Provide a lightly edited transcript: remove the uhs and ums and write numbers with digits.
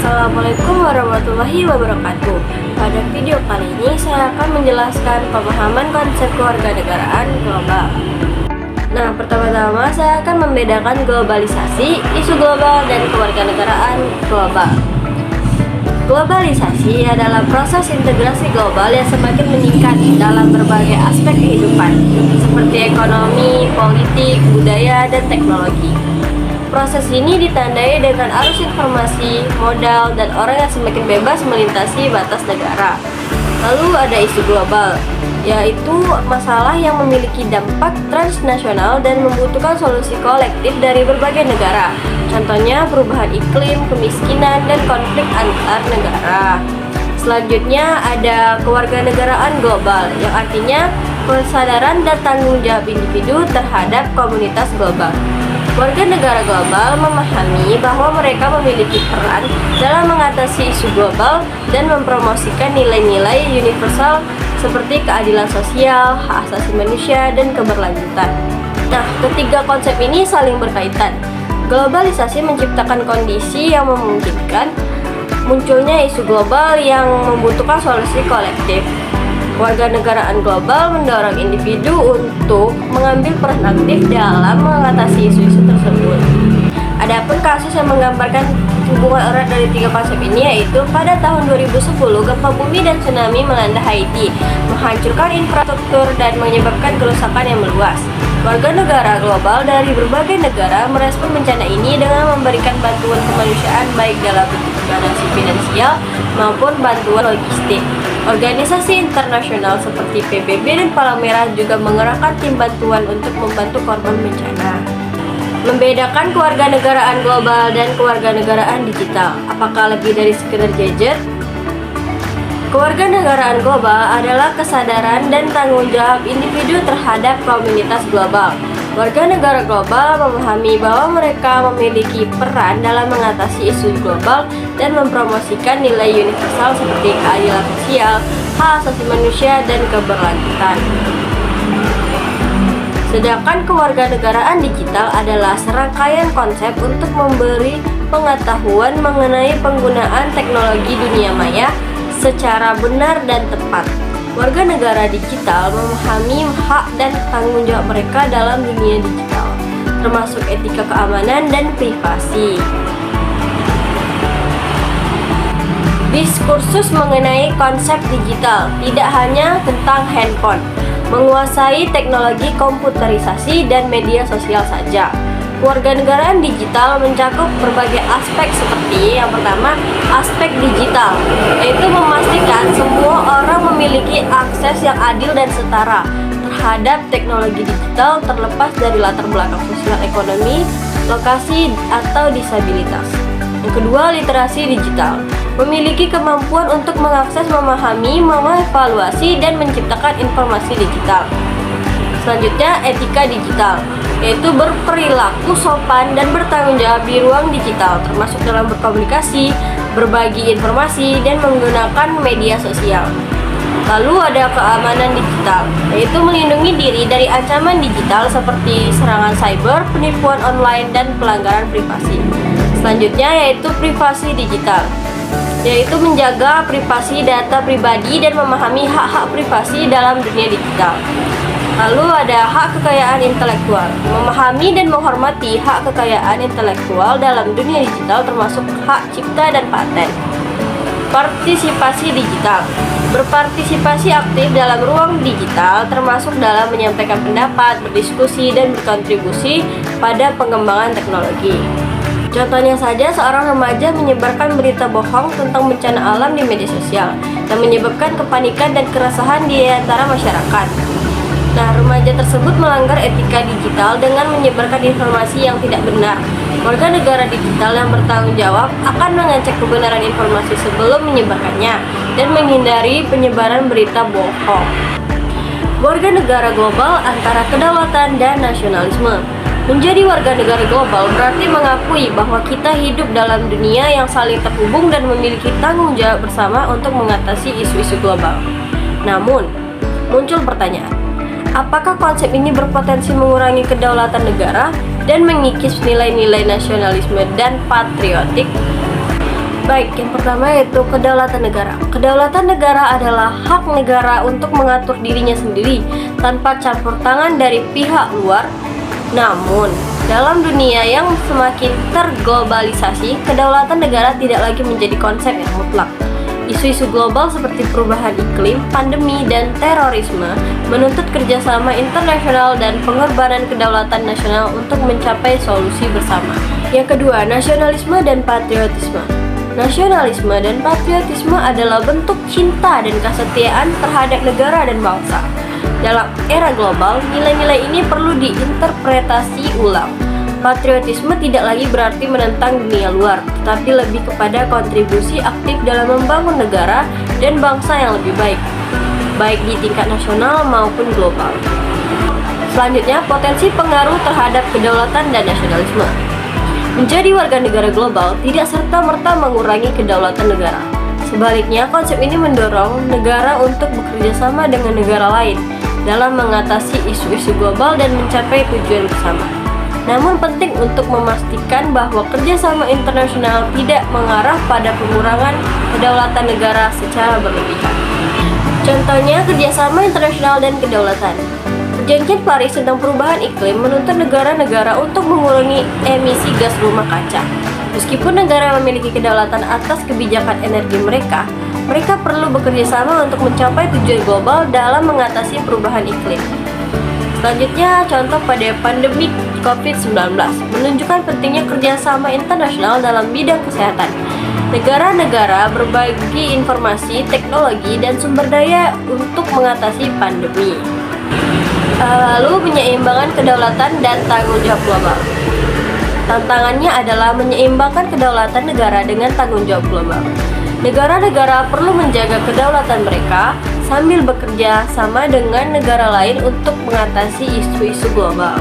Assalamualaikum warahmatullahi wabarakatuh. Pada video kali ini saya akan menjelaskan pemahaman konsep kewarganegaraan global. Nah, pertama-tama saya akan membedakan globalisasi, isu global, dan kewarganegaraan global. Globalisasi adalah proses integrasi global yang semakin meningkat dalam berbagai aspek kehidupan, seperti ekonomi, politik, budaya, dan teknologi. Proses ini ditandai dengan arus informasi, modal, dan orang yang semakin bebas melintasi batas negara. Lalu ada isu global, yaitu masalah yang memiliki dampak transnasional dan membutuhkan solusi kolektif dari berbagai negara. Contohnya perubahan iklim, kemiskinan, dan konflik antar negara. Selanjutnya ada kewarganegaraan global, yang artinya kesadaran dan tanggung jawab individu terhadap komunitas global. Warga negara global memahami bahwa mereka memiliki peran dalam mengatasi isu global dan mempromosikan nilai-nilai universal seperti keadilan sosial, hak asasi manusia, dan keberlanjutan. Nah, ketiga konsep ini saling berkaitan. Globalisasi menciptakan kondisi yang memungkinkan munculnya isu global yang membutuhkan solusi kolektif. Kewarganegaraan global mendorong individu untuk mengambil peran aktif dalam mengatasi isu-isu tersebut. Adapun kasus yang menggambarkan hubungan erat dari tiga konsep ini yaitu pada tahun 2010 gempa bumi dan tsunami melanda Haiti, menghancurkan infrastruktur dan menyebabkan kerusakan yang meluas. Warga negara global dari berbagai negara merespon bencana ini dengan memberikan bantuan kemanusiaan baik dalam bentuk donasi finansial maupun bantuan logistik. Organisasi internasional seperti PBB dan Palang Merah juga mengerahkan tim bantuan untuk membantu korban bencana. Membedakan kewarganegaraan global dan kewarganegaraan digital. Apakah lebih dari sekedar gadget? Kewarganegaraan global adalah kesadaran dan tanggung jawab individu terhadap komunitas global. Warga negara global memahami bahwa mereka memiliki peran dalam mengatasi isu global dan mempromosikan nilai universal seperti keadilan sosial, hak asasi manusia, dan keberlanjutan. Sedangkan kewarganegaraan digital adalah serangkaian konsep untuk memberi pengetahuan mengenai penggunaan teknologi dunia maya secara benar dan tepat. Warga negara digital memahami hak dan tanggung jawab mereka dalam dunia digital, termasuk etika keamanan dan privasi. Diskursus mengenai konsep digital tidak hanya tentang handphone, menguasai teknologi komputerisasi dan media sosial saja. Kewarganegaraan digital mencakup berbagai aspek seperti yang pertama, aspek digital, yaitu memastikan semua orang memiliki akses yang adil dan setara terhadap teknologi digital terlepas dari latar belakang sosial ekonomi, lokasi, atau disabilitas. Yang kedua, literasi digital, memiliki kemampuan untuk mengakses, memahami, mengevaluasi, dan menciptakan informasi digital. Selanjutnya, etika digital, yaitu berperilaku sopan dan bertanggung jawab di ruang digital, termasuk dalam berkomunikasi, berbagi informasi, dan menggunakan media sosial. Lalu ada keamanan digital, yaitu melindungi diri dari ancaman digital seperti serangan cyber, penipuan online, dan pelanggaran privasi. Selanjutnya yaitu privasi digital, yaitu menjaga privasi data pribadi dan memahami hak-hak privasi dalam dunia digital. Lalu ada hak kekayaan intelektual, memahami dan menghormati hak kekayaan intelektual dalam dunia digital termasuk hak cipta dan paten. Partisipasi digital, berpartisipasi aktif dalam ruang digital termasuk dalam menyampaikan pendapat, berdiskusi, dan berkontribusi pada pengembangan teknologi. Contohnya saja seorang remaja menyebarkan berita bohong tentang bencana alam di media sosial dan menyebabkan kepanikan dan keresahan di antara masyarakat. Nah, remaja tersebut melanggar etika digital dengan menyebarkan informasi yang tidak benar. Warga negara digital yang bertanggung jawab akan mengecek kebenaran informasi sebelum menyebarkannya dan menghindari penyebaran berita bohong. Warga negara global antara kedaulatan dan nasionalisme. Menjadi warga negara global berarti mengakui bahwa kita hidup dalam dunia yang saling terhubung dan memiliki tanggung jawab bersama untuk mengatasi isu-isu global. Namun, muncul pertanyaan, apakah konsep ini berpotensi mengurangi kedaulatan negara dan mengikis nilai-nilai nasionalisme dan patriotik? Baik, yang pertama yaitu kedaulatan negara. Kedaulatan negara adalah hak negara untuk mengatur dirinya sendiri tanpa campur tangan dari pihak luar. Namun, dalam dunia yang semakin terglobalisasi, kedaulatan negara tidak lagi menjadi konsep yang mutlak. Isu-isu global seperti perubahan iklim, pandemi, dan terorisme menuntut kerjasama internasional dan pengorbanan kedaulatan nasional untuk mencapai solusi bersama. Yang kedua, nasionalisme dan patriotisme. Nasionalisme dan patriotisme adalah bentuk cinta dan kesetiaan terhadap negara dan bangsa. Dalam era global, nilai-nilai ini perlu diinterpretasi ulang. Patriotisme tidak lagi berarti menentang dunia luar, tetapi lebih kepada kontribusi aktif dalam membangun negara dan bangsa yang lebih baik di tingkat nasional maupun global. Selanjutnya, potensi pengaruh terhadap kedaulatan dan nasionalisme. Menjadi warga negara global tidak serta-merta mengurangi kedaulatan negara. Sebaliknya, konsep ini mendorong negara untuk bekerja sama dengan negara lain dalam mengatasi isu-isu global dan mencapai tujuan bersama. Namun penting untuk memastikan bahwa kerjasama internasional tidak mengarah pada pengurangan kedaulatan negara secara berlebihan. Contohnya, kerjasama internasional dan kedaulatan. Perjanjian Paris tentang perubahan iklim menuntut negara-negara untuk mengurangi emisi gas rumah kaca. Meskipun negara memiliki kedaulatan atas kebijakan energi mereka perlu bekerja sama untuk mencapai tujuan global dalam mengatasi perubahan iklim. Selanjutnya, contoh pada pandemi COVID-19 menunjukkan pentingnya kerjasama internasional dalam bidang kesehatan. Negara-negara berbagi informasi, teknologi, dan sumber daya untuk mengatasi pandemi. Lalu penyeimbangkan kedaulatan dan tanggung jawab global. Tantangannya adalah menyeimbangkan kedaulatan negara dengan tanggung jawab global. Negara-negara perlu menjaga kedaulatan mereka sambil bekerja sama dengan negara lain untuk mengatasi isu-isu global.